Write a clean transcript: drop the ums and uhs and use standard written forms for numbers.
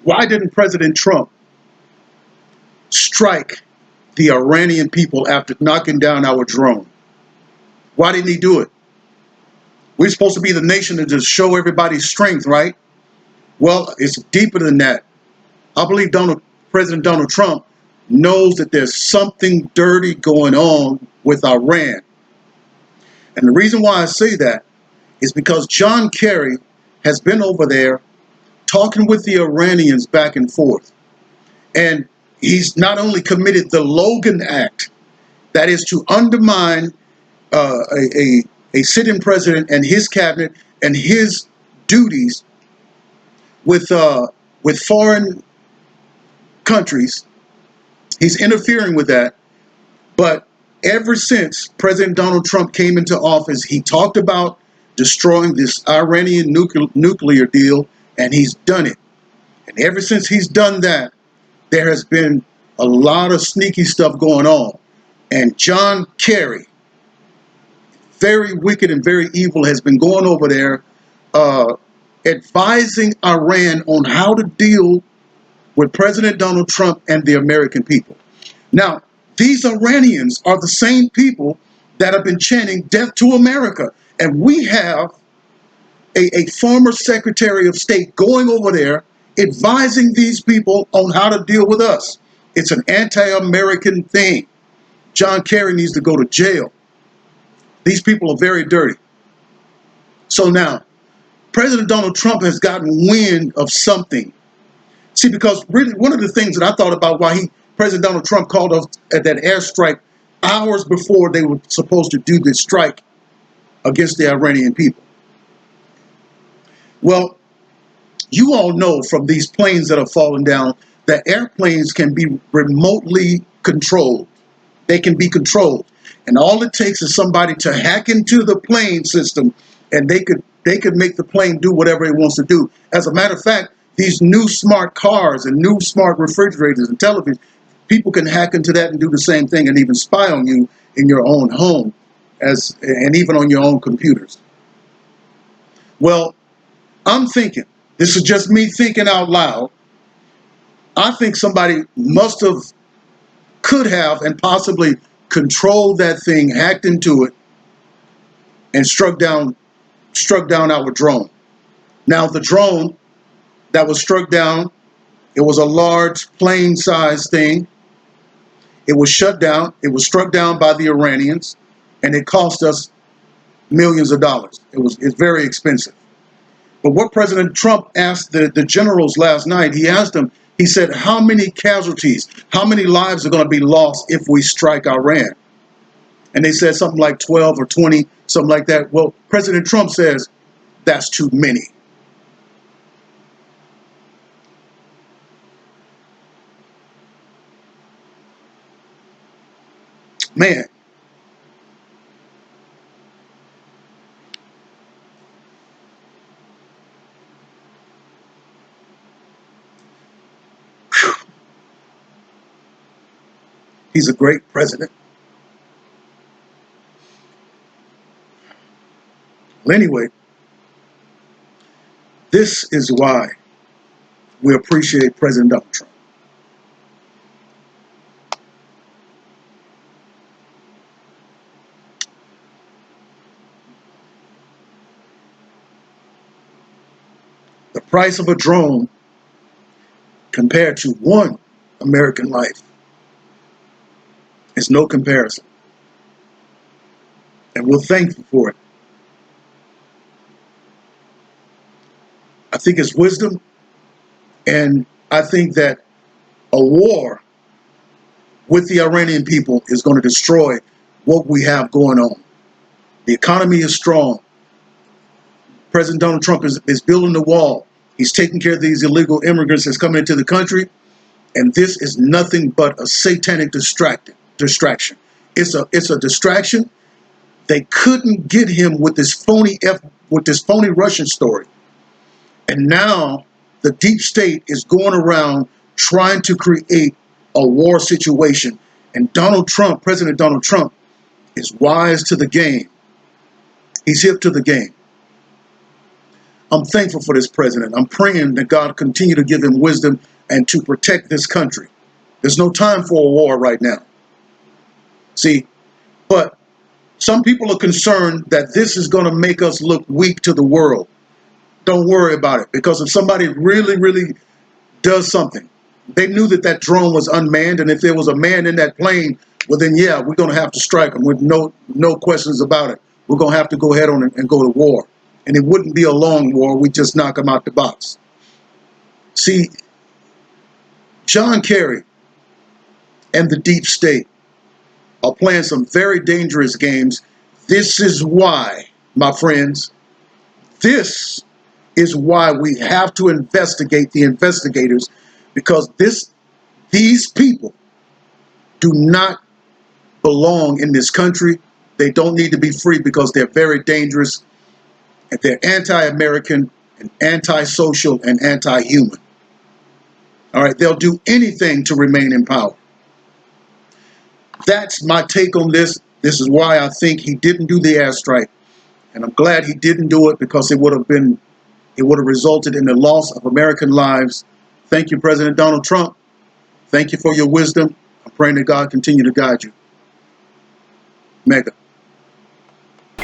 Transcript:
Why didn't President Trump strike the Iranian people after knocking down our drone? Why didn't he do it? We're supposed to be the nation to just show everybody's strength, right? Well, it's deeper than that. I believe President Donald Trump knows that there's something dirty going on with Iran. And the reason why I say that is because John Kerry has been over there talking with the Iranians back and forth. And he's not only committed the Logan Act, that is to undermine a sitting president and his cabinet and his duties with foreign countries. He's interfering with that. But ever since President Donald Trump came into office, he talked about destroying this Iranian nuclear deal, and he's done it. And ever since he's done that, there has been a lot of sneaky stuff going on. And John Kerry, very wicked and very evil, has been going over there advising Iran on how to deal with President Donald Trump and the American people. Now, these Iranians are the same people that have been chanting death to America. And we have a former Secretary of State going over there advising these people on how to deal with us. It's an anti-American thing. John Kerry needs to go to jail. These people are very dirty. So now, President Donald Trump has gotten wind of something. See, because really one of the things that I thought about why President Donald Trump called us at that airstrike hours before they were supposed to do this strike against the Iranian people. Well, you all know from these planes that have fallen down that airplanes can be remotely controlled. They can be controlled. And all it takes is somebody to hack into the plane system, and they could make the plane do whatever it wants to do. As a matter of fact, these new smart cars and new smart refrigerators and televisions, people can hack into that and do the same thing and even spy on you in your own home and even on your own computers. Well, I'm thinking, this is just me thinking out loud, I think somebody could have and possibly controlled that thing, hacked into it, and struck down our drone. Now, the drone that was struck down, it was a large plane-sized thing. It was shut down. It was struck down by the Iranians, and it cost us millions of dollars. It's very expensive. But what President Trump asked the generals last night, he said, how many casualties, how many lives are going to be lost if we strike Iran? And they said something like 12 or 20, something like that. Well, President Trump says that's too many. Man. Whew. He's a great president. Well, anyway, this is why we appreciate President Donald Trump. The price of a drone compared to one American life is no comparison. And we're thankful for it. I think it's wisdom, and I think that a war with the Iranian people is going to destroy what we have going on. The economy is strong. President Donald Trump is building the wall. He's taking care of these illegal immigrants that's coming into the country, and this is nothing but a satanic distraction. It's a distraction. They couldn't get him with this phony Russian story. And now the deep state is going around trying to create a war situation. And President Donald Trump, is wise to the game. He's hip to the game. I'm thankful for this president. I'm praying that God continue to give him wisdom and to protect this country. There's no time for a war right now. See, but some people are concerned that this is going to make us look weak to the world. Don't worry about it, because if somebody really, really does something, they knew that that drone was unmanned, and if there was a man in that plane, well then yeah, we're going to have to strike them with no questions about it. We're going to have to go ahead on and go to war. And it wouldn't be a long war. We just knock them out the box. See, John Kerry and the deep state are playing some very dangerous games. This is why, my friends, this is why we have to investigate the investigators, because these people do not belong in this country. They don't need to be free because they're very dangerous, and they're anti-American and anti-social and anti-human. All right, they'll do anything to remain in power. That's my take on this. This is why I think he didn't do the airstrike, and I'm glad he didn't do it, because it would have resulted in the loss of American lives. Thank you, President Donald Trump. Thank you for your wisdom. I'm praying that God continue to guide you. Mega.